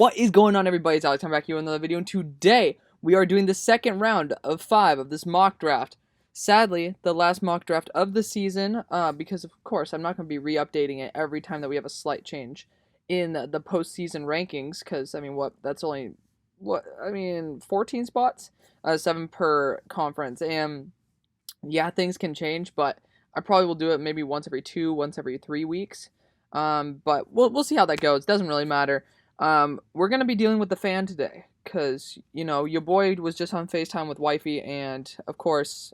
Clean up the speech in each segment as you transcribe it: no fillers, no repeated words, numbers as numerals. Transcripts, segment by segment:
What is going on, everybody? It's Alex. I'm back here with another video, and today we are doing the second round of 5 of this mock draft. Sadly, the last mock draft of the season, because of course I'm not going to be re-updating it every time that we have a slight change in the postseason rankings, because, that's only, 14 spots? 7 per conference, and yeah, things can change, but I probably will do it maybe once every 2, once every 3 weeks. But we'll see how that goes. It doesn't really matter. We're going to be dealing with the fan today because, your boy was just on FaceTime with wifey, and, of course,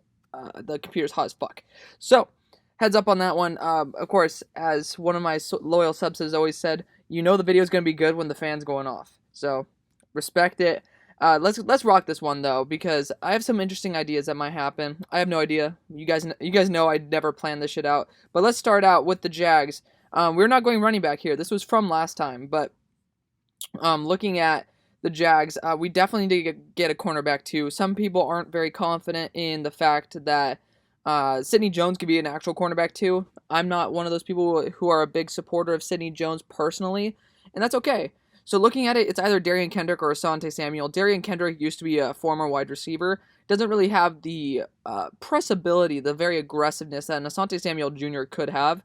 the computer's hot as fuck. So, heads up on that one. Of course, as one of my loyal subs has always said, the video is going to be good when the fan's going off. So, respect it. Let's rock this one, though, because I have some interesting ideas that might happen. I have no idea. You guys know I never planned this shit out. But let's start out with the Jags. We're not going running back here. This was from last time, but looking at the Jags, we definitely need to get a cornerback too. Some people aren't very confident in the fact that Sidney Jones could be an actual cornerback too. I'm not one of those people who are a big supporter of Sidney Jones personally, and that's okay. So looking at it, it's either Darien Kendrick or Asante Samuel. Darien Kendrick used to be a former wide receiver. Doesn't really have the pressability, the very aggressiveness that an Asante Samuel Jr. could have.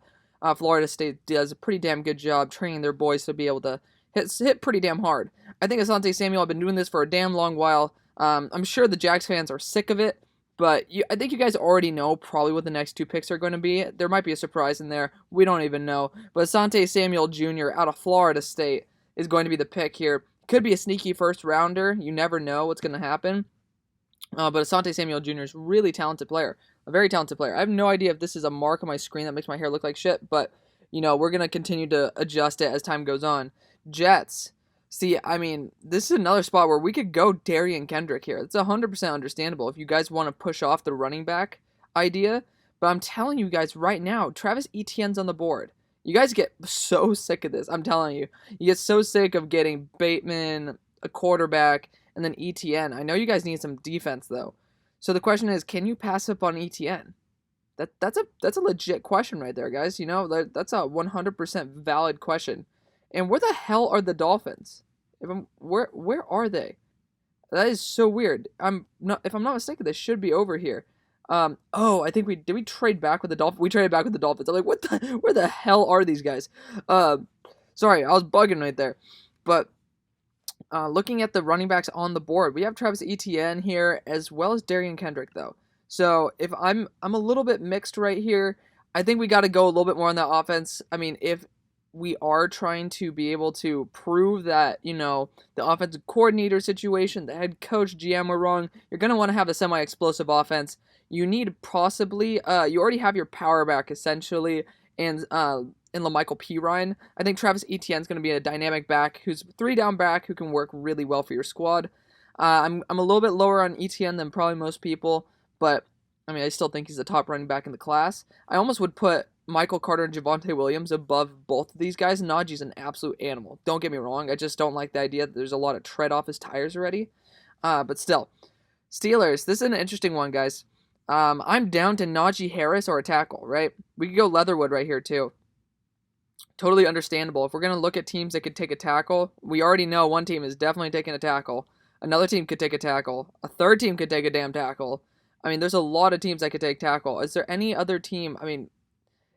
Florida State does a pretty damn good job training their boys to be able to hit pretty damn hard. I think Asante Samuel have been doing this for a damn long while. I'm sure the Jags fans are sick of it, but I think you guys already know probably what the next 2 picks are going to be. There might be a surprise in there. We don't even know. But Asante Samuel Jr. out of Florida State is going to be the pick here. Could be a sneaky first rounder. You never know what's going to happen. But Asante Samuel Jr. is a really talented player. A very talented player. I have no idea if this is a mark on my screen that makes my hair look like shit, but, we're going to continue to adjust it as time goes on. Jets. See, this is another spot where we could go Darien Kendrick here. It's 100% understandable if you guys want to push off the running back idea, but I'm telling you guys right now, Travis Etienne's on the board. You guys get so sick of this. I'm telling you. You get so sick of getting Bateman, a quarterback, and then Etienne. I know you guys need some defense, though. So the question is, can you pass up on Etienne? That's a legit question right there, guys. That's a 100% valid question. And where the hell are the Dolphins? Where are they? That is so weird. If I'm not mistaken, they should be over here. I think we trade back with the Dolphins. We traded back with the Dolphins. I'm like, where the hell are these guys? Sorry, I was bugging right there. But looking at the running backs on the board, we have Travis Etienne here as well as Darien Kendrick, though. So if I'm a little bit mixed right here. I think we got to go a little bit more on that offense. If we are trying to be able to prove that, the offensive coordinator situation, the head coach, GM were wrong, you're going to want to have a semi-explosive offense. You need possibly, you already have your power back, essentially, and LaMichael Pirine. I think Travis Etienne's going to be a dynamic back who's 3-down back who can work really well for your squad. I'm a little bit lower on Etienne than probably most people, but, I still think he's the top running back in the class. I almost would put Michael Carter and Javonte Williams above both of these guys. Najee's an absolute animal. Don't get me wrong. I just don't like the idea that there's a lot of tread off his tires already. But still. Steelers. This is an interesting one, guys. I'm down to Najee Harris or a tackle, right? We could go Leatherwood right here, too. Totally understandable. If we're going to look at teams that could take a tackle, we already know one team is definitely taking a tackle. Another team could take a tackle. A third team could take a damn tackle. There's a lot of teams that could take tackle. Is there any other team, is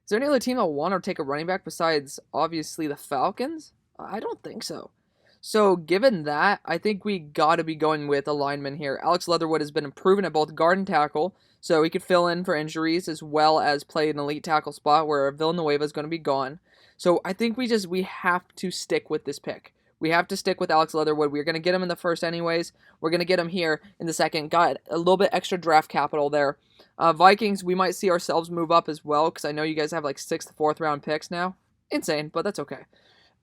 there any other team that want to take a running back besides, obviously, the Falcons? I don't think so. So, given that, I think we got to be going with a lineman here. Alex Leatherwood has been improving at both guard and tackle, so he could fill in for injuries as well as play an elite tackle spot where Villanueva is going to be gone. So, I think we have to stick with this pick. We have to stick with Alex Leatherwood. We're going to get him in the first anyways. We're going to get him here in the second. Got a little bit extra draft capital there. Vikings, we might see ourselves move up as well because I know you guys have like 6th, 4th round picks now. Insane, but that's okay.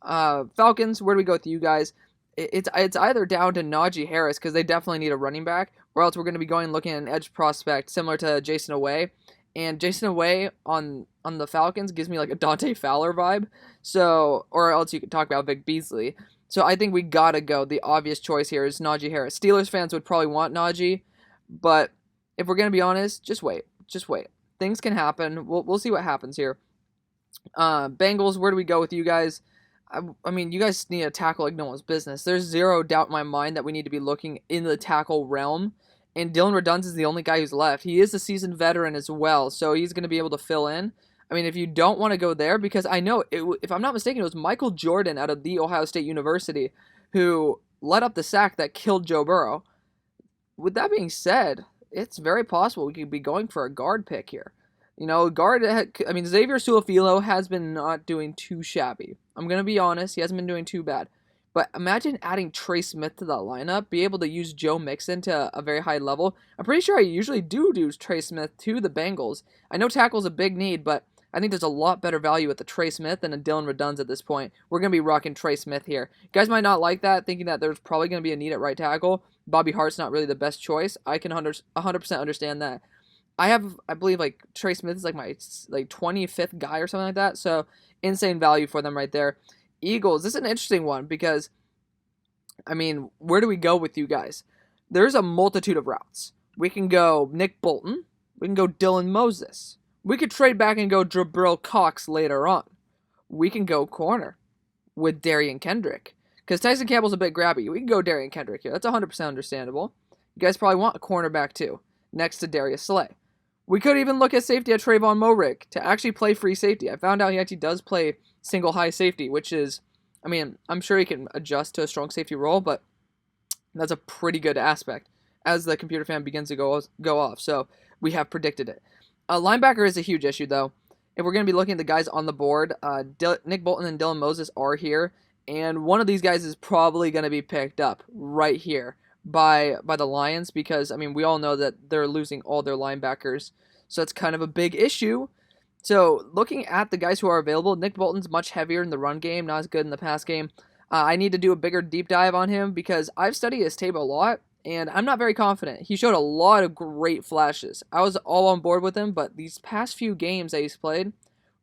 Falcons, where do we go with you guys? It's either down to Najee Harris because they definitely need a running back, or else we're going to be looking at an edge prospect similar to Jason Away. And Jason Away on the Falcons gives me like a Dante Fowler vibe. So, or else you could talk about Vic Beasley. So I think we gotta go. The obvious choice here is Najee Harris. Steelers fans would probably want Najee, but if we're gonna be honest, just wait. Things can happen. We'll see what happens here. Bengals, where do we go with you guys? I mean, you guys need a tackle like no one's business. There's zero doubt in my mind that we need to be looking in the tackle realm. And Dylan Redunz is the only guy who's left. He is a seasoned veteran as well, so he's going to be able to fill in. I mean, if you don't want to go there, because I know, if I'm not mistaken, it was Michael Jordan out of The Ohio State University who led up the sack that killed Joe Burrow. With that being said, it's very possible we could be going for a guard pick here. You know, I mean, Xavier Suafilo has been not doing too shabby. I'm going to be honest, he hasn't been doing too bad. But imagine adding Trey Smith to the lineup, be able to use Joe Mixon to a very high level. I'm pretty sure I usually do Trey Smith to the Bengals. I know tackle's a big need, but I think there's a lot better value with the Trey Smith than a Dylan Redunz at this point. We're going to be rocking Trey Smith here. You guys might not like that, thinking that there's probably going to be a need at right tackle. Bobby Hart's not really the best choice. I can 100% understand that. I believe, like, Trey Smith is like my 25th guy or something like that. So, insane value for them right there. Eagles, this is an interesting one because, I mean, where do we go with you guys? There's a multitude of routes. We can go Nick Bolton. We can go Dylan Moses. We could trade back and go Jabril Cox later on. We can go corner with Darien Kendrick because Tyson Campbell's a bit grabby. We can go Darien Kendrick here. That's 100% understandable. You guys probably want a cornerback too, next to Darius Slay. We could even look at safety at Trayvon Moehrig to actually play free safety. I found out he actually does play single high safety, which is, I mean, I'm sure he can adjust to a strong safety role, but that's a pretty good aspect as the computer fan begins to go off. So we have predicted it. Linebacker is a huge issue, though. If we're going to be looking at the guys on the board, Nick Bolton and Dylan Moses are here, and one of these guys is probably going to be picked up right here by the Lions because, I mean, we all know that they're losing all their linebackers, so it's kind of a big issue. So looking at the guys who are available, Nick Bolton's much heavier in the run game, not as good in the pass game. I need to do a bigger deep dive on him because I've studied his tape a lot, and I'm not very confident. He showed a lot of great flashes. I was all on board with him, but these past few games that he's played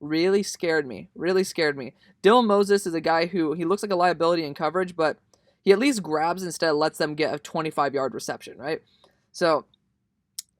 really scared me. Dylan Moses is a guy who, he looks like a liability in coverage, but he at least grabs instead of lets them get a 25-yard reception, right? So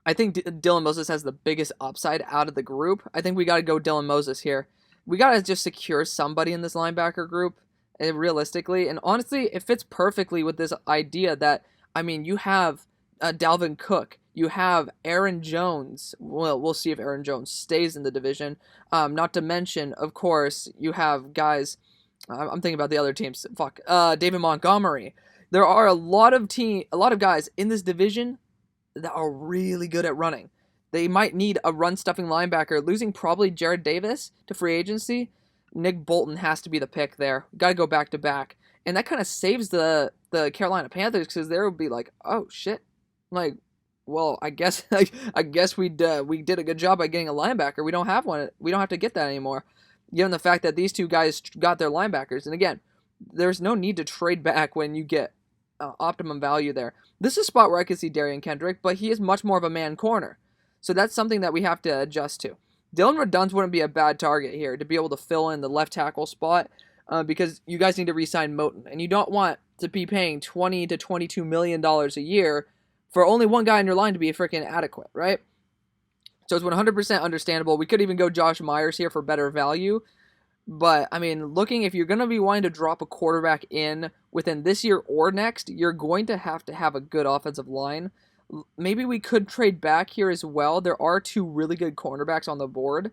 I think Dylan Moses has the biggest upside out of the group. I think we got to go Dylan Moses here. We got to just secure somebody in this linebacker group, realistically. And honestly, it fits perfectly with this idea that, I mean, you have Dalvin Cook. You have Aaron Jones. Well, we'll see if Aaron Jones stays in the division. Not to mention, of course, you have guys... I'm thinking about the other teams. David Montgomery. There are a lot of guys in this division that are really good at running. They might need a run-stuffing linebacker. Losing probably Jared Davis to free agency, Nick Bolton has to be the pick there. Got to go back-to-back. And that kind of saves the Carolina Panthers because they would be like, oh, shit. Like, well, I guess we did a good job by getting a linebacker. We don't have one. We don't have to get that anymore. Given the fact that these two guys got their linebackers. And again, there's no need to trade back when you get optimum value there. This is a spot where I could see Darien Kendrick, but he is much more of a man corner. So that's something that we have to adjust to. Dylan Redunz wouldn't be a bad target here to be able to fill in the left tackle spot because you guys need to re-sign Moton. And you don't want to be paying $20 to $22 million a year for only one guy in your line to be freaking adequate, right? So it's 100% understandable. We could even go Josh Myers here for better value. But, I mean, if you're going to be wanting to drop a quarterback in within this year or next, you're going to have a good offensive line. Maybe we could trade back here as well. There are two really good cornerbacks on the board.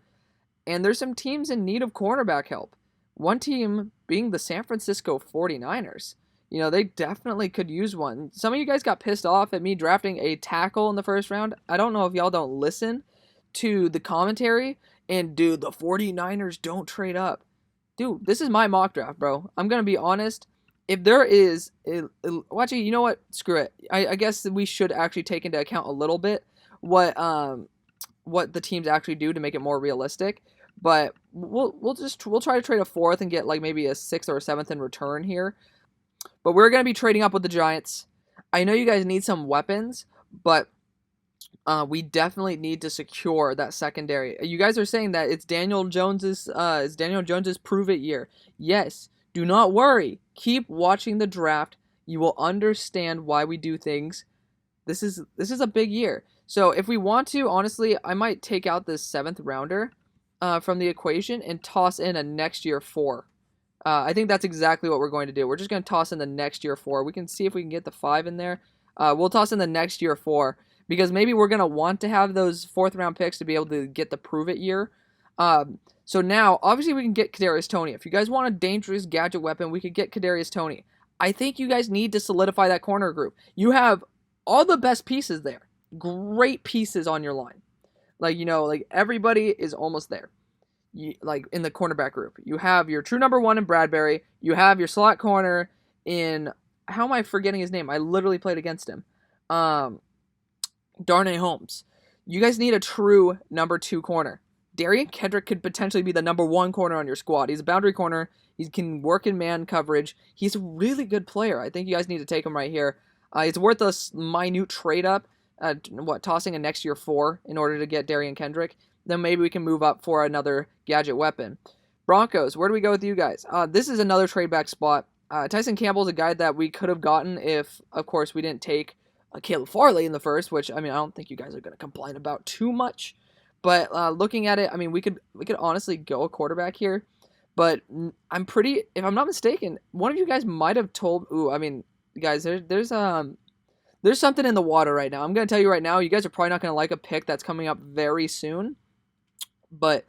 And there's some teams in need of cornerback help. One team being the San Francisco 49ers. You know, they definitely could use one. Some of you guys got pissed off at me drafting a tackle in the first round. I don't know if y'all don't listen to the commentary and, dude, the 49ers don't trade up. Dude, this is my mock draft, bro. I'm going to be honest. If there is... actually, you know what? Screw it. I guess we should actually take into account a little bit what the teams actually do to make it more realistic. But we'll try to trade a fourth and get like maybe a sixth or a seventh in return here. But we're going to be trading up with the Giants. I know you guys need some weapons, but we definitely need to secure that secondary. You guys are saying that it's Daniel Jones's prove it year. Yes, do not worry. Keep watching the draft. You will understand why we do things. This is a big year. So if we want to, honestly, I might take out this 7th rounder from the equation and toss in a next year 4. I think that's exactly what we're going to do. We're just going to toss in the next year 4. We can see if we can get the 5 in there. We'll toss in the next year 4 because maybe we're going to want to have those 4th round picks to be able to get the prove it year. So now, obviously, we can get Kadarius Toney. If you guys want a dangerous gadget weapon, we could get Kadarius Toney. I think you guys need to solidify that corner group. You have all the best pieces there. Great pieces on your line. Like everybody is almost there. Like in the cornerback group. You have your true number 1 in Bradbury. You have your slot corner in, how am I forgetting his name? I literally played against him. Darnay Holmes. You guys need a true number 2 corner. Darien Kendrick could potentially be the number 1 corner on your squad. He's a boundary corner. He can work in man coverage. He's a really good player. I think you guys need to take him right here. It's worth a minute trade up. Tossing a next year 4 in order to get Darien Kendrick. Then maybe we can move up for another gadget weapon. Broncos, where do we go with you guys? This is another trade back spot. Tyson Campbell is a guy that we could have gotten if, of course, we didn't take Caleb Farley in the first, which, I don't think you guys are going to complain about too much. But looking at it, we could honestly go a quarterback here. But if I'm not mistaken, one of you guys might have told, guys, there's something in the water right now. I'm going to tell you right now, you guys are probably not going to like a pick that's coming up very soon. But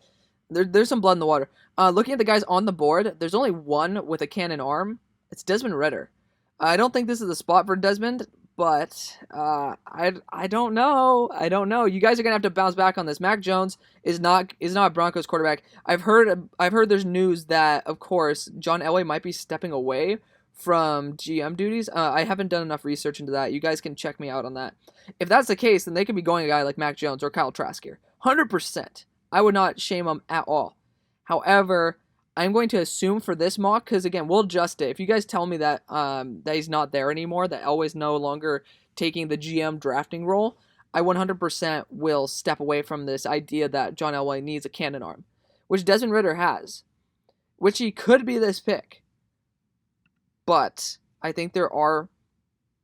there's some blood in the water. Looking at the guys on the board, there's only one with a cannon arm. It's Desmond Ridder. I don't think this is the spot for Desmond, but I don't know. You guys are gonna have to bounce back on this. Mac Jones is not a Broncos quarterback. I've heard there's news that, of course, John Elway might be stepping away from GM duties. I haven't done enough research into that. You guys can check me out on that. If that's the case, then they could be going a guy like Mac Jones or Kyle Trask here. 100%. I would not shame them at all. However, I'm going to assume for this mock, because again, we'll adjust it. If you guys tell me that that he's not there anymore, that Elway's no longer taking the GM drafting role, I 100% will step away from this idea that John Elway needs a cannon arm, which Desmond Ridder has, which he could be this pick. But I think there are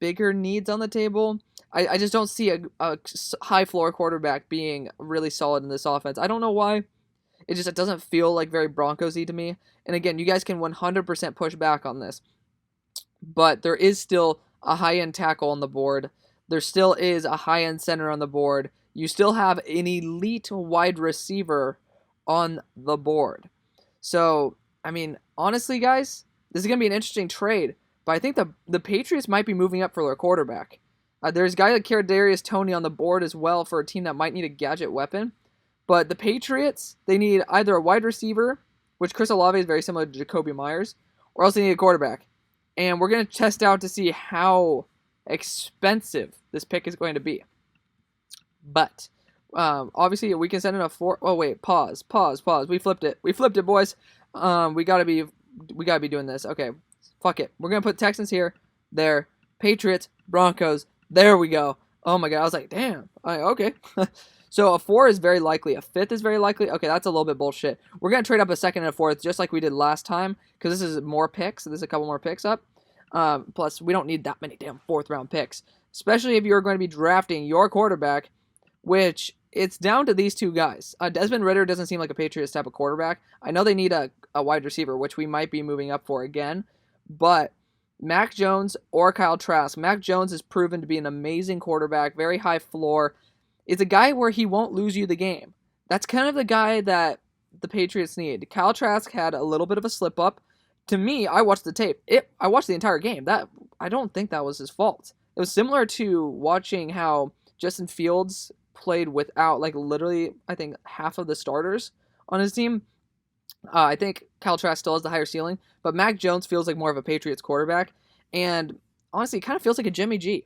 bigger needs on the table. I just don't see a high floor quarterback being really solid in this offense. I don't know why. It doesn't feel like very Broncos-y to me. And again, you guys can 100% push back on this. But there is still a high-end tackle on the board. There still is a high-end center on the board. You still have an elite wide receiver on the board. So, honestly, guys, this is going to be an interesting trade. But I think the Patriots might be moving up for their quarterback. There's a guy like Kadarius Toney on the board as well for a team that might need a gadget weapon. But the Patriots, they need either a wide receiver, which Chris Olave is very similar to Jacoby Myers, or else they need a quarterback. And we're going to test out to see how expensive this pick is going to be. But obviously, we can send in a 4. Oh wait, pause. We flipped it, boys. We gotta be doing this. Okay, fuck it. We're gonna put Texans here, there, Patriots, Broncos. There we go. Oh my god, I was like, damn. Okay. So a 4 is very likely. A 5th is very likely. Okay, that's a little bit bullshit. We're going to trade up a 2nd and a 4th just like we did last time because this is more picks. There's a couple more picks up. Plus, we don't need that many damn 4th round picks, especially if you're going to be drafting your quarterback, which it's down to these two guys. Desmond Ridder doesn't seem like a Patriots type of quarterback. I know they need a wide receiver, which we might be moving up for again, but Mac Jones or Kyle Trask. Mac Jones has proven to be an amazing quarterback, very high floor. It's a guy where he won't lose you the game. That's kind of the guy that the Patriots need. Kyle Trask had a little bit of a slip up. To me, I watched the tape. I watched the entire game. I don't think that was his fault. It was similar to watching how Justin Fields played without, literally, I think, half of the starters on his team. I think Kyle Trask still has the higher ceiling, but Mac Jones feels like more of a Patriots quarterback. And honestly, it kind of feels like a Jimmy G.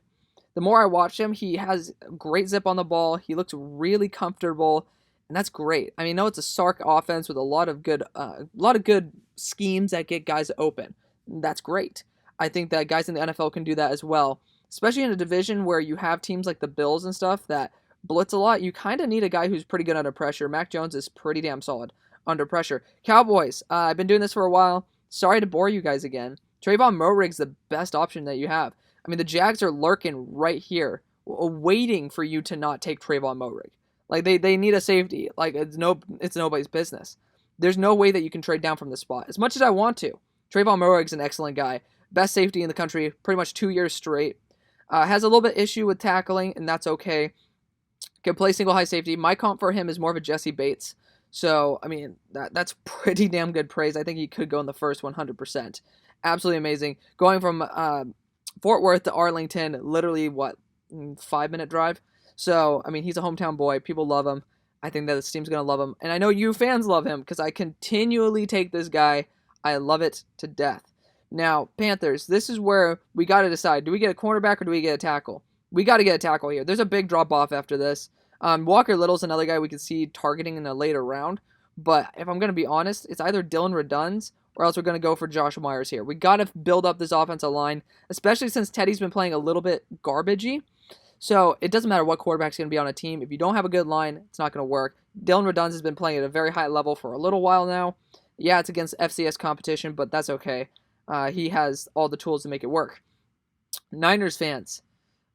The more I watch him, he has great zip on the ball. He looks really comfortable, and that's great. I know it's a Sark offense with a lot of good schemes that get guys open. That's great. I think that guys in the NFL can do that as well, especially in a division where you have teams like the Bills and stuff that blitz a lot. You kind of need a guy who's pretty good under pressure. Mac Jones is pretty damn solid under pressure. Cowboys, I've been doing this for a while. Sorry to bore you guys again. Trayvon Moehrig's the best option that you have. The Jags are lurking right here, waiting for you to not take Trayvon Moehrig. They need a safety. It's nobody's business. There's no way that you can trade down from this spot. As much as I want to, Trayvon Moehrig's an excellent guy. Best safety in the country, pretty much 2 years straight. Has a little bit issue with tackling, and that's okay. Can play single high safety. My comp for him is more of a Jesse Bates. So, I mean, that's pretty damn good praise. I think he could go in the first 100%. Absolutely amazing. Going from Fort Worth to Arlington, literally, 5-minute drive? So, I mean, he's a hometown boy. People love him. I think that this team's going to love him. And I know you fans love him because I continually take this guy. I love it to death. Now, Panthers, this is where we got to decide. Do we get a cornerback or do we get a tackle? We got to get a tackle here. There's a big drop-off after this. Walker Little's another guy we could see targeting in a later round. But if I'm going to be honest, it's either Dylan Redunds or else we're going to go for Josh Myers here. We got to build up this offensive line, especially since Teddy's been playing a little bit garbagey. So it doesn't matter what quarterback's going to be on a team. If you don't have a good line, it's not going to work. Dylan Redunds has been playing at a very high level for a little while now. Yeah, it's against FCS competition, but that's okay. He has all the tools to make it work. Niners fans,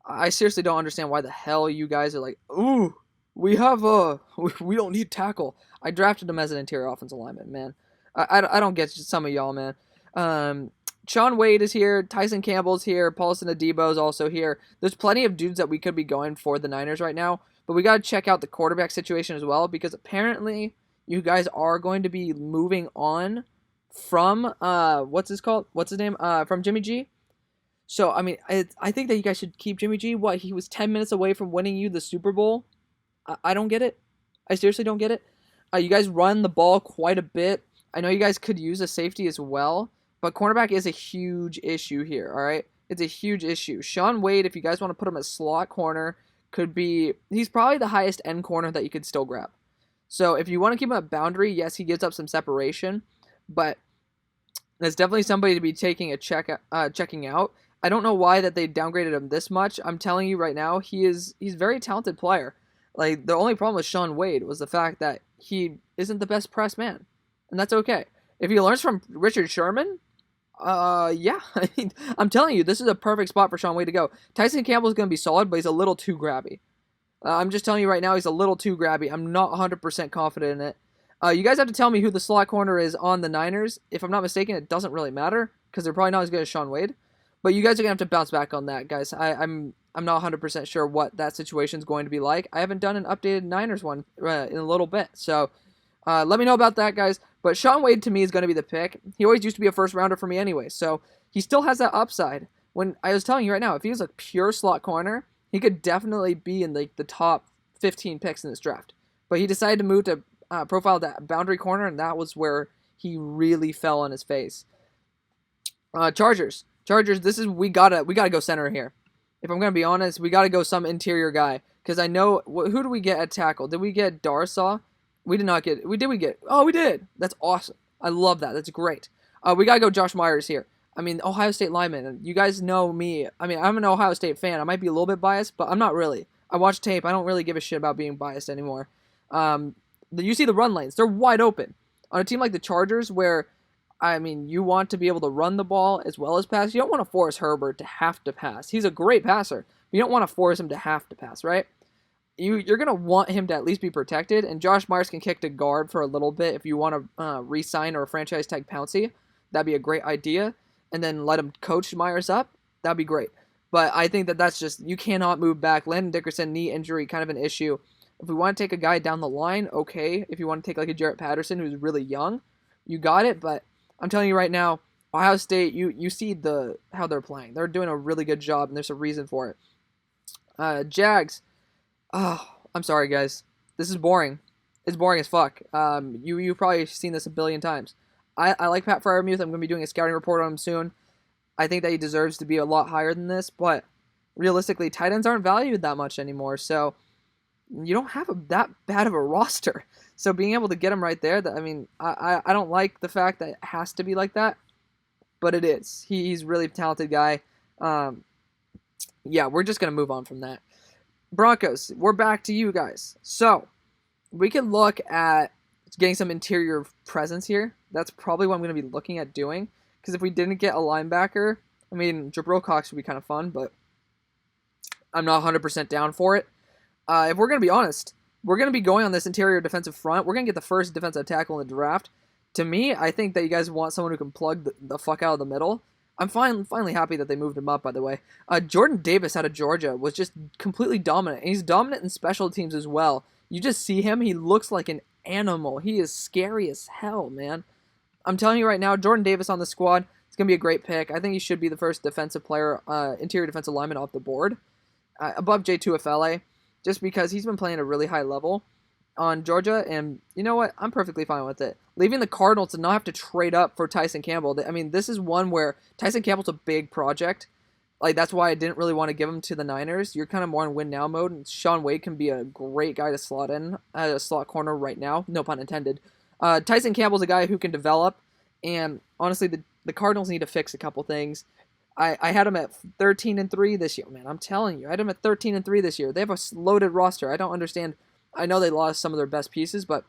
I seriously don't understand why the hell you guys are like, ooh, we don't need tackle. I drafted him as an interior offensive lineman, man. I don't get some of y'all, man. Shaun Wade is here. Tyson Campbell's here. Paulson Adebo's also here. There's plenty of dudes that we could be going for the Niners right now, but we got to check out the quarterback situation as well because apparently you guys are going to be moving on from what's his name? From Jimmy G. So I mean, I think that you guys should keep Jimmy G. What, he was 10 minutes away from winning you the Super Bowl? I don't get it. I seriously don't get it. You guys run the ball quite a bit. I know you guys could use a safety as well, but cornerback is a huge issue here. All right, it's a huge issue. Shaun Wade, if you guys want to put him as slot corner, he's probably the highest end corner that you could still grab. So if you want to keep him at boundary, yes, he gives up some separation, but that's definitely somebody to be checking out. I don't know why that they downgraded him this much. I'm telling you right now, he's a very talented player. Like, the only problem with Shaun Wade was the fact that he isn't the best press man, and that's okay. If he learns from Richard Sherman, yeah, I mean, I'm telling you, this is a perfect spot for Shaun Wade to go. Tyson Campbell is going to be solid, but he's a little too grabby. I'm just telling you right now, he's a little too grabby. I'm not 100% confident in it. You guys have to tell me who the slot corner is on the Niners. If I'm not mistaken, it doesn't really matter because they're probably not as good as Shaun Wade. But you guys are going to have to bounce back on that, guys. I'm not 100% sure what that situation is going to be like. I haven't done an updated Niners one in a little bit. So let me know about that, guys. But Shaun Wade, to me, is going to be the pick. He always used to be a first-rounder for me anyway. So he still has that upside. When I was telling you right now, if he was a pure slot corner, he could definitely be in the top 15 picks in this draft. But he decided to move to profile that boundary corner, and that was where he really fell on his face. Chargers, we gotta go center here. If I'm gonna be honest, we gotta go some interior guy because I know who do we get at tackle? Did we get Darsaw? We did not get. Oh, we did. That's awesome. I love that. That's great. We gotta go Josh Myers here. I mean, Ohio State lineman. You guys know me. I mean, I'm an Ohio State fan. I might be a little bit biased, but I'm not really. I watch tape. I don't really give a shit about being biased anymore. You see the run lanes. They're wide open. On a team like the Chargers where, I mean, you want to be able to run the ball as well as pass. You don't want to force Herbert to have to pass. He's a great passer. But you don't want to force him to have to pass, right? You're going to want him to at least be protected. And Josh Myers can kick to guard for a little bit if you want to re-sign or franchise tag Pouncey. That'd be a great idea. And then let him coach Myers up. That'd be great. But I think that's just, you cannot move back. Landon Dickerson, knee injury, kind of an issue. If we want to take a guy down the line, okay. If you want to take like a Jarrett Patterson who's really young, you got it. But I'm telling you right now, Ohio State, you see how they're playing. They're doing a really good job, and there's a reason for it. Jags. Oh, I'm sorry, guys. This is boring. It's boring as fuck. You've probably seen this a billion times. I like Pat Freiermuth. I'm going to be doing a scouting report on him soon. I think that he deserves to be a lot higher than this, but realistically, tight ends aren't valued that much anymore, so you don't have that bad of a roster. So being able to get him right there, I don't like the fact that it has to be like that, but it is. He's a really talented guy. Yeah, we're just going to move on from that. Broncos, we're back to you guys. So we can look at getting some interior presence here. That's probably what I'm going to be looking at doing. Because if we didn't get a linebacker, I mean, Jabril Cox would be kind of fun, but I'm not 100% down for it. If we're going to be honest, we're going to be going on this interior defensive front. We're going to get the first defensive tackle in the draft. To me, I think that you guys want someone who can plug the fuck out of the middle. I'm finally happy that they moved him up, by the way. Jordan Davis out of Georgia was just completely dominant. And he's dominant in special teams as well. You just see him, he looks like an animal. He is scary as hell, man. I'm telling you right now, Jordan Davis on the squad, it's going to be a great pick. I think he should be the first defensive player, interior defensive lineman off the board, above J2FLA, just because he's been playing at a really high level on Georgia, and you know what? I'm perfectly fine with it. Leaving the Cardinals to not have to trade up for Tyson Campbell. I mean, this is one where Tyson Campbell's a big project. Like, that's why I didn't really want to give him to the Niners. You're kind of more in win-now mode, and Shaun Wade can be a great guy to slot in as a slot corner right now. No pun intended. Tyson Campbell's a guy who can develop, and honestly, the Cardinals need to fix a couple things. I had him at 13-3 this year, man. I'm telling you, I had him at 13-3 this year. They have a loaded roster. I don't understand. I know they lost some of their best pieces, but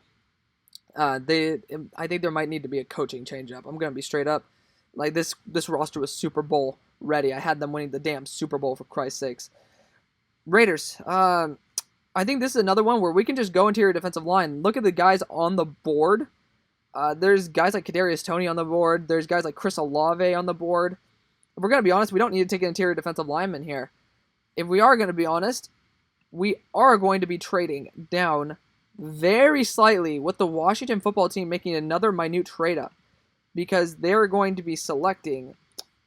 I think there might need to be a coaching change-up. I'm gonna be straight up. Like, this roster was Super Bowl ready. I had them winning the damn Super Bowl, for Christ's sakes. Raiders. I think this is another one where we can just go interior defensive line. Look at the guys on the board. There's guys like Kadarius Toney on the board. There's guys like Chris Olave on the board. If we're gonna be honest, we don't need to take an interior defensive lineman here. If we are gonna be honest, we are going to be trading down very slightly with the Washington football team making another minute trade up, because they're going to be selecting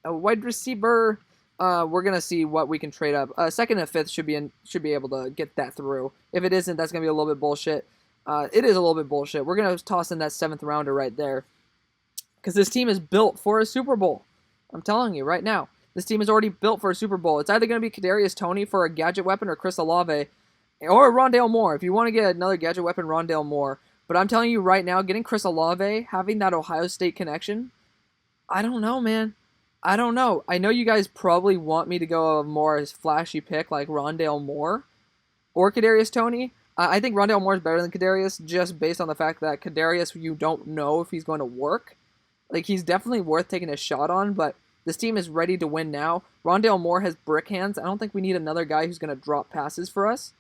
a wide receiver. We're gonna see what we can trade up. Second and fifth should be able to get that through. If it isn't, that's gonna be a little bit bullshit. It is a little bit bullshit. We're gonna toss in that 7th rounder right there, because this team is built for a Super Bowl. I'm telling you right now. This team is already built for a Super Bowl. It's either going to be Kadarius Toney for a gadget weapon or Chris Olave or Rondale Moore. If you want to get another gadget weapon, Rondale Moore. But I'm telling you right now, getting Chris Olave, having that Ohio State connection, I don't know, man. I don't know. I know you guys probably want me to go a more flashy pick like Rondale Moore or Kadarius Toney. I think Rondale Moore is better than Kadarius just based on the fact that Kadarius, you don't know if he's going to work. Like, he's definitely worth taking a shot on, but this team is ready to win now. Rondale Moore has brick hands. I don't think we need another guy who's going to drop passes for us,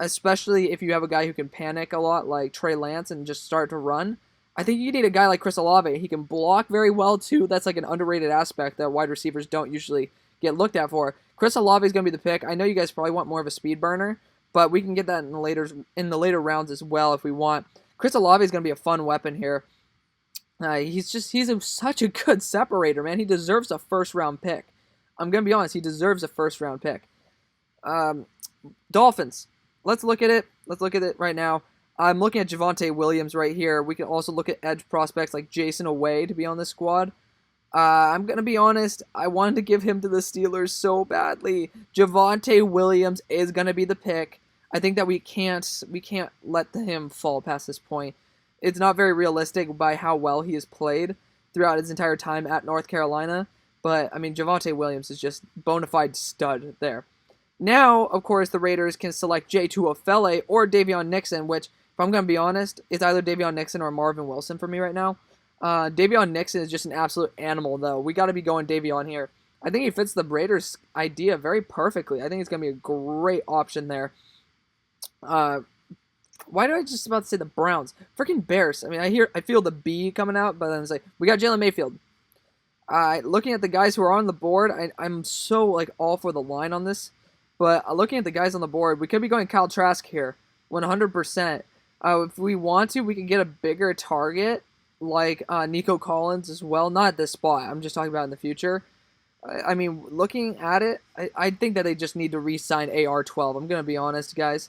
especially if you have a guy who can panic a lot like Trey Lance and just start to run. I think you need a guy like Chris Olave. He can block very well, too. That's like an underrated aspect that wide receivers don't usually get looked at for. Chris Olave is going to be the pick. I know you guys probably want more of a speed burner, but we can get that in the later rounds as well if we want. Chris Olave is going to be a fun weapon here. He's such a good separator, man. He deserves a first-round pick. I'm going to be honest. He deserves a first-round pick. Dolphins. Let's look at it. Let's look at it right now. I'm looking at Javonte Williams right here. We can also look at edge prospects like Jason Away to be on this squad. I'm going to be honest. I wanted to give him to the Steelers so badly. Javonte Williams is going to be the pick. I think that we can't let him fall past this point. It's not very realistic by how well he has played throughout his entire time at North Carolina. But, I mean, Javonte Williams is just bona fide stud there. Now, of course, the Raiders can select J2Ofele or Davion Nixon, which, if I'm going to be honest, is either Davion Nixon or Marvin Wilson for me right now. Davion Nixon is just an absolute animal, though. We got to be going Davion here. I think he fits the Raiders' idea very perfectly. I think it's going to be a great option there. Why did I just about to say the Browns? Freaking Bears. I mean, I feel the B coming out, but then it's like, we got Jalen Mayfield. Looking at the guys who are on the board, I'm so, like, all for the line on this. But looking at the guys on the board, we could be going Kyle Trask here, 100%. If we want to, we can get a bigger target, like Nico Collins as well. Not at this spot. I'm just talking about in the future. I mean, looking at it, I think that they just need to re-sign AR-12. I'm going to be honest, guys.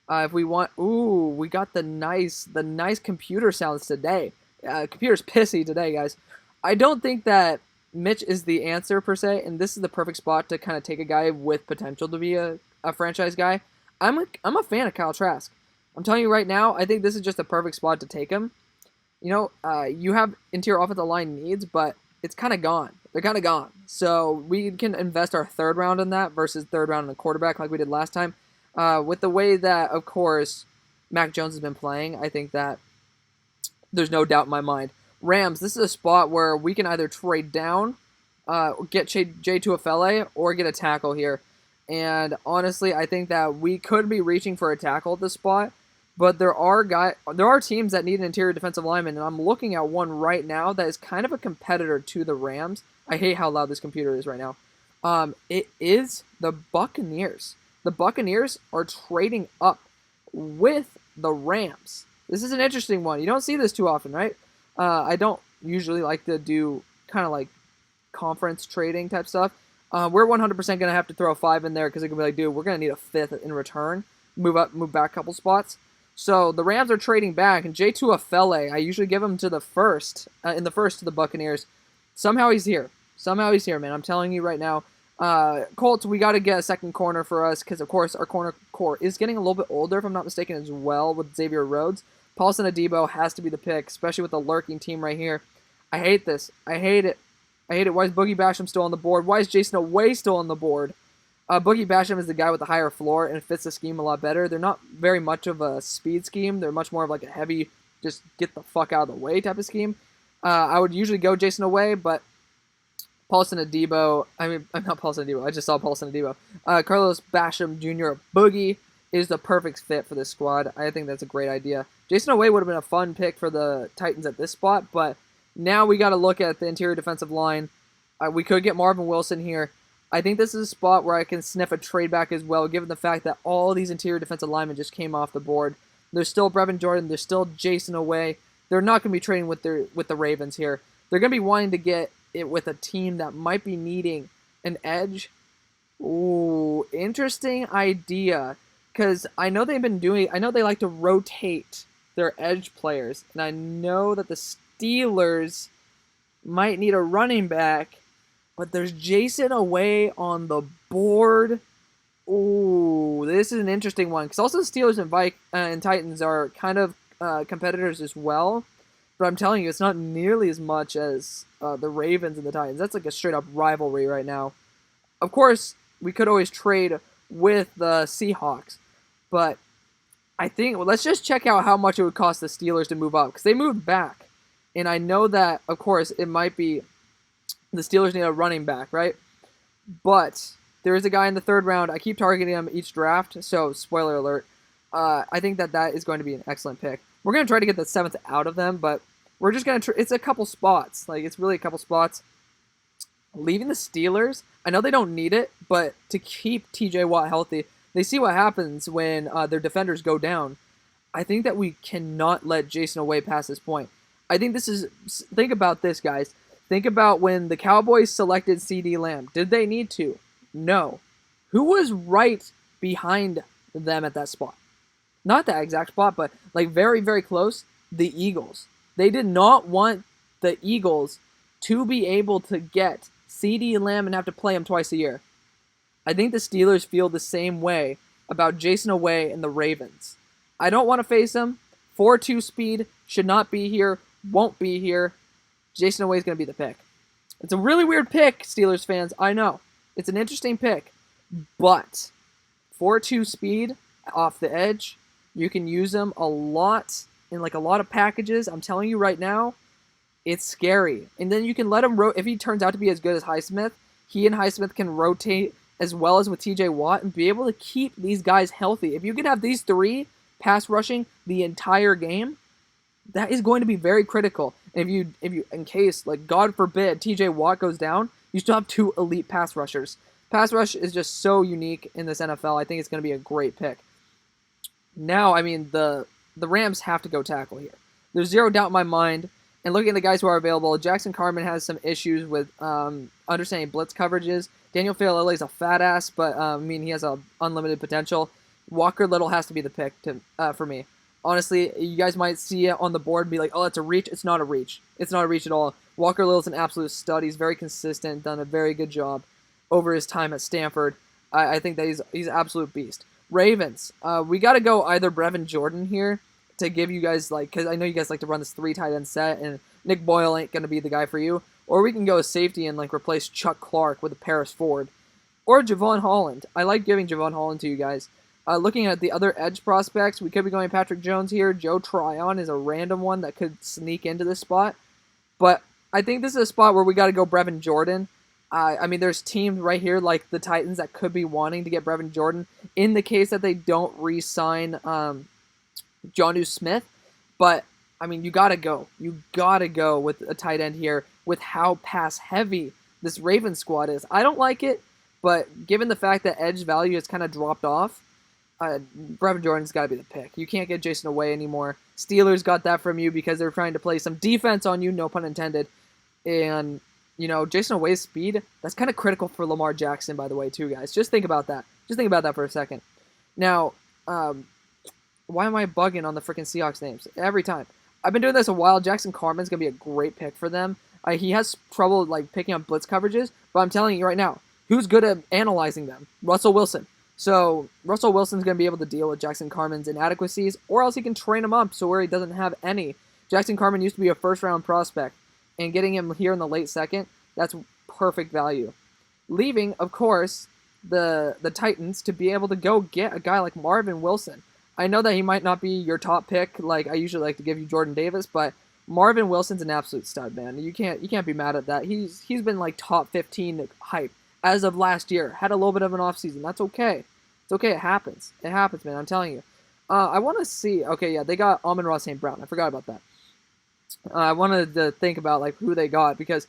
If we want, we got the nice computer sounds today. Computer's pissy today, guys. I don't think that Mitch is the answer per se, and this is the perfect spot to kind of take a guy with potential to be a franchise guy. I'm a fan of Kyle Trask. I'm telling you right now, I think this is just a perfect spot to take him. You know, you have interior offensive line needs, but it's kind of gone. They're kind of gone. So we can invest our 3rd round in that versus 3rd round in a quarterback like we did last time. With the way that, of course, Mac Jones has been playing, I think that there's no doubt in my mind. Rams, this is a spot where we can either trade down, get J2Ofele, or get a tackle here. And honestly, I think that we could be reaching for a tackle at this spot. But there are teams that need an interior defensive lineman, and I'm looking at one right now that is kind of a competitor to the Rams. I hate how loud this computer is right now. It is the Buccaneers. The Buccaneers are trading up with the Rams. This is an interesting one. You don't see this too often, right? I don't usually like to do kind of like conference trading type stuff. We're 100% going to have to throw a 5 in there because they're going to be like, dude, we're going to need a 5th in return. Move back a couple spots. So the Rams are trading back, and J2 Afele, I usually give him to the first, in the first to the Buccaneers. Somehow he's here. Somehow he's here, man. I'm telling you right now. Colts, we got to get a second corner for us because, of course, our corner core is getting a little bit older, if I'm not mistaken, as well, with Xavier Rhodes. Paulson Adebo has to be the pick, especially with the lurking team right here. I hate this. I hate it. I hate it. Why is Boogie Basham still on the board? Why is Jason Away still on the board? Boogie Basham is the guy with the higher floor and fits the scheme a lot better. They're not very much of a speed scheme. They're much more of like a heavy, just get the fuck out of the way type of scheme. I would usually go Jason Away, but Paulson Adebo, I'm not Paulson Adebo, I just saw Paulson Adebo. Carlos Basham Jr. Boogie is the perfect fit for this squad. I think that's a great idea. Jason Away would have been a fun pick for the Titans at this spot, but now we got to look at the interior defensive line. We could get Marvin Wilson here. I think this is a spot where I can sniff a trade back as well, given the fact that all these interior defensive linemen just came off the board. There's still Brevin Jordan. There's still Jason Away. They're not going to be trading with the Ravens here. They're going to be wanting to get it with a team that might be needing an edge. Ooh, interesting idea. Because I know they like to rotate their edge players. And I know that the Steelers might need a running back. But there's Jason Away on the board. Ooh, this is an interesting one. Because also the Steelers and Titans are kind of competitors as well. But I'm telling you, it's not nearly as much as the Ravens and the Titans. That's like a straight-up rivalry right now. Of course, we could always trade with the Seahawks. But I think, let's just check out how much it would cost the Steelers to move up. Because they moved back. And I know that, of course, it might be the Steelers need a running back, right? But there is a guy in the 3rd round. I keep targeting him each draft, so spoiler alert. I think that is going to be an excellent pick. We're going to try to get the 7th out of them, but we're just going to it's a couple spots. Like, it's really a couple spots. Leaving the Steelers, I know they don't need it, but to keep TJ Watt healthy, they see what happens when their defenders go down. I think that we cannot let Jason Away past this point. I think think about this, guys. Think about when the Cowboys selected CeeDee Lamb. Did they need to? No. Who was right behind them at that spot? Not that exact spot, but like very, very close. The Eagles. They did not want the Eagles to be able to get CeeDee Lamb and have to play him twice a year. I think the Steelers feel the same way about Jason Away and the Ravens. I don't want to face him. 4.2 speed should not be here. Won't be here. Jason Away is going to be the pick. It's a really weird pick, Steelers fans. I know. It's an interesting pick. But 4.2 speed off the edge, you can use them a lot in like a lot of packages. I'm telling you right now, it's scary. And then you can let him if he turns out to be as good as Highsmith, he and Highsmith can rotate as well as with TJ Watt and be able to keep these guys healthy. If you can have these 3 pass rushing the entire game, that is going to be very critical. And if you in case, like, God forbid, TJ Watt goes down, you still have 2 elite pass rushers. Pass rush is just so unique in this NFL. I think it's going to be a great pick. Now, I mean, the Rams have to go tackle here. There's zero doubt in my mind. And looking at the guys who are available, Jackson Carman has some issues with understanding blitz coverages. Daniel Faalele is a fat ass, but I mean, he has unlimited potential. Walker Little has to be the pick for me. Honestly, you guys might see it on the board and be like, oh, it's a reach. It's not a reach. It's not a reach at all. Walker Little's an absolute stud. He's very consistent, done a very good job over his time at Stanford. I think that he's an absolute beast. Ravens, we got to go either Brevin Jordan here to give you guys, like, because I know you guys like to run this 3 tight end set, and Nick Boyle ain't going to be the guy for you. Or we can go safety and, like, replace Chuck Clark with a Paris Ford. Or Javon Holland. I like giving Javon Holland to you guys. Looking at the other edge prospects, we could be going Patrick Jones here. Joe Tryon is a random one that could sneak into this spot. But I think this is a spot where we got to go Brevin Jordan. I mean, there's teams right here like the Titans that could be wanting to get Brevin Jordan in the case that they don't re-sign Jonnu Smith, but I mean, you gotta go. You gotta go with a tight end here with how pass heavy this Ravens squad is. I don't like it, but given the fact that edge value has kind of dropped off, Brevin Jordan's got to be the pick. You can't get Jason Away anymore. Steelers got that from you because they're trying to play some defense on you, no pun intended. And, you know, Jason Away's speed, that's kind of critical for Lamar Jackson, by the way, too, guys. Just think about that. Just think about that for a second. Now, why am I bugging on the freaking Seahawks names every time? I've been doing this a while. Jackson Carman's going to be a great pick for them. He has trouble, like, picking up blitz coverages, but I'm telling you right now, who's good at analyzing them? Russell Wilson. So Russell Wilson's going to be able to deal with Jackson Carman's inadequacies, or else he can train him up so where he doesn't have any. Jackson Carman used to be a first-round prospect, and getting him here in the late second, that's perfect value. Leaving, of course, the Titans to be able to go get a guy like Marvin Wilson. I know that he might not be your top pick, like I usually like to give you Jordan Davis, but Marvin Wilson's an absolute stud, man. You can't be mad at that. He's been like top 15 hype as of last year. Had a little bit of an offseason. That's okay. It's okay. It happens. It happens, man. I'm telling you. I want to see. Okay, yeah, they got Amon-Ra St. Brown. I forgot about that. I wanted to think about like who they got because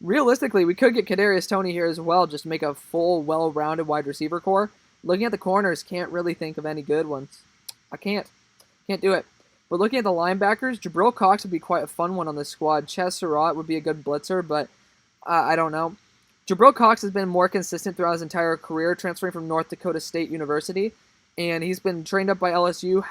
realistically, we could get Kadarius Toney here as well, just to make a full, well-rounded wide receiver core. Looking at the corners, can't really think of any good ones. I can't do it. But looking at the linebackers, Jabril Cox would be quite a fun one on this squad. Ches Surratt would be a good blitzer, but I don't know. Jabril Cox has been more consistent throughout his entire career, transferring from North Dakota State University, and he's been trained up by LSU.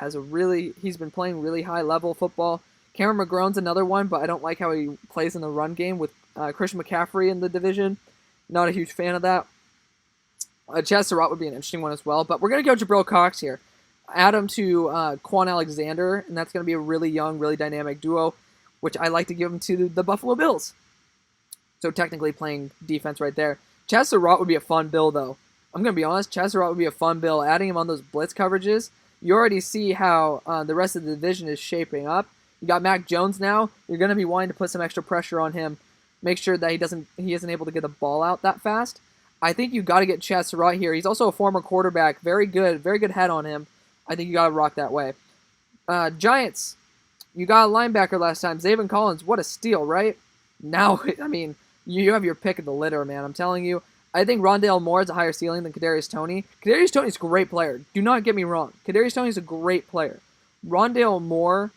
He's been playing really high-level football. Cameron McGrone's another one, but I don't like how he plays in the run game with Christian McCaffrey in the division. Not a huge fan of that. Ches Surratt would be an interesting one as well, but we're going to go Jabril Cox here. Add him to Quan Alexander, and that's going to be a really young, really dynamic duo, which I like to give him to the Buffalo Bills. So technically playing defense right there. Ches Surratt would be a fun bill, though. I'm going to be honest, Ches Surratt would be a fun bill. Adding him on those blitz coverages, you already see how the rest of the division is shaping up. You got Mac Jones now. You're going to be wanting to put some extra pressure on him. Make sure that he isn't able to get the ball out that fast. I think you got to get Ches Surratt here. He's also a former quarterback. Very good head on him. I think you got to rock that way. Giants, you got a linebacker last time. Zaven Collins, what a steal, right? Now, I mean, you have your pick of the litter, man. I'm telling you. I think Rondale Moore has a higher ceiling than Kadarius Toney. Kadarius Toney's a great player. Do not get me wrong. Kadarius Toney's a great player. Rondale Moore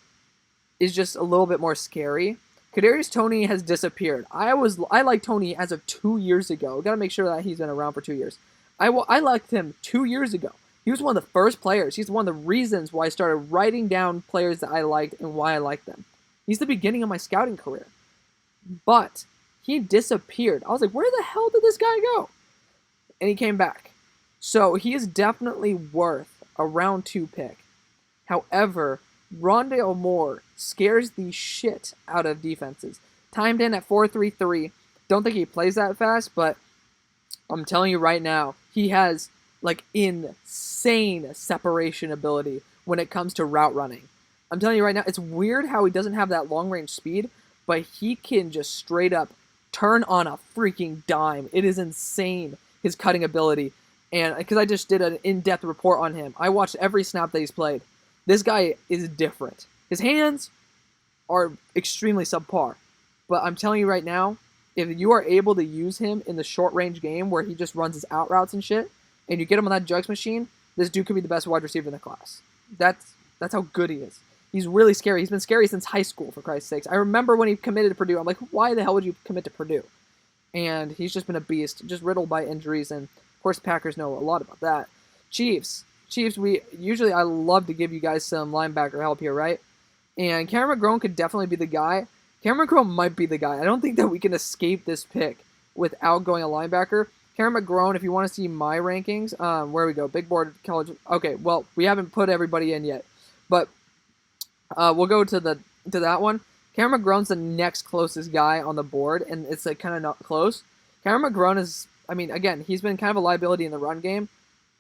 is just a little bit more scary. Kadarius Toney has disappeared. I liked Toney as of 2 years ago. Got to make sure that he's been around for 2 years. I liked him 2 years ago. He was one of the first players. He's one of the reasons why I started writing down players that I liked and why I liked them. He's the beginning of my scouting career. But he disappeared. I was like, where the hell did this guy go? And he came back. So he is definitely worth a round 2 pick. However, Rondale Moore scares the shit out of defenses. Timed in at 4.33. Don't think he plays that fast, but I'm telling you right now, he has like insane separation ability when it comes to route running. I'm telling you right now, it's weird how he doesn't have that long range speed, but he can just straight up turn on a freaking dime. It is insane, his cutting ability. And because I just did an in-depth report on him, I watched every snap that he's played. This guy is different. His hands are extremely subpar. But I'm telling you right now, if you are able to use him in the short range game where he just runs his out routes and shit, and you get him on that jugs machine, this dude could be the best wide receiver in the class. That's how good he is. He's really scary. He's been scary since high school, for Christ's sakes. I remember when he committed to Purdue. I'm like, why the hell would you commit to Purdue? And he's just been a beast, just riddled by injuries, and of course Packers know a lot about that. Chiefs, I love to give you guys some linebacker help here, right? And Cameron McGrone could definitely be the guy. Cameron McGrone might be the guy. I don't think that we can escape this pick without going a linebacker. Cameron McGrone, if you want to see my rankings, where we go, big board college. Okay, well, we haven't put everybody in yet, but we'll go to that one. Cameron McGrone's the next closest guy on the board, and it's like kind of not close. Cameron McGrone is, I mean, again, he's been kind of a liability in the run game.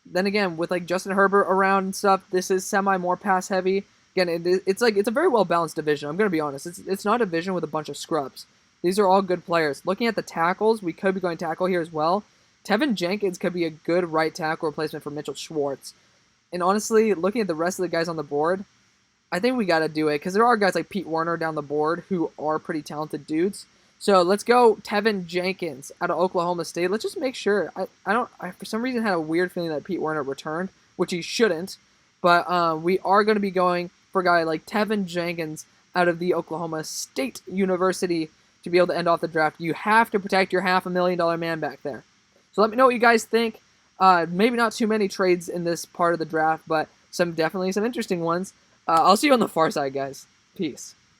Then again, with like Justin Herbert around and stuff, this is semi more pass heavy. Again, it's a very well balanced division. I'm gonna be honest. It's not a division with a bunch of scrubs. These are all good players. Looking at the tackles, we could be going tackle here as well. Tevin Jenkins could be a good right tackle replacement for Mitchell Schwartz. And honestly, looking at the rest of the guys on the board, I think we got to do it because there are guys like Pete Werner down the board who are pretty talented dudes. So let's go Tevin Jenkins out of Oklahoma State. Let's just make sure. I for some reason had a weird feeling that Pete Werner returned, which he shouldn't. But we are going to be going for a guy like Tevin Jenkins out of the Oklahoma State University to be able to end off the draft. You have to protect your $500,000 man back there. So let me know what you guys think. Maybe not too many trades in this part of the draft, but definitely some interesting ones. I'll see you on the far side, guys. Peace.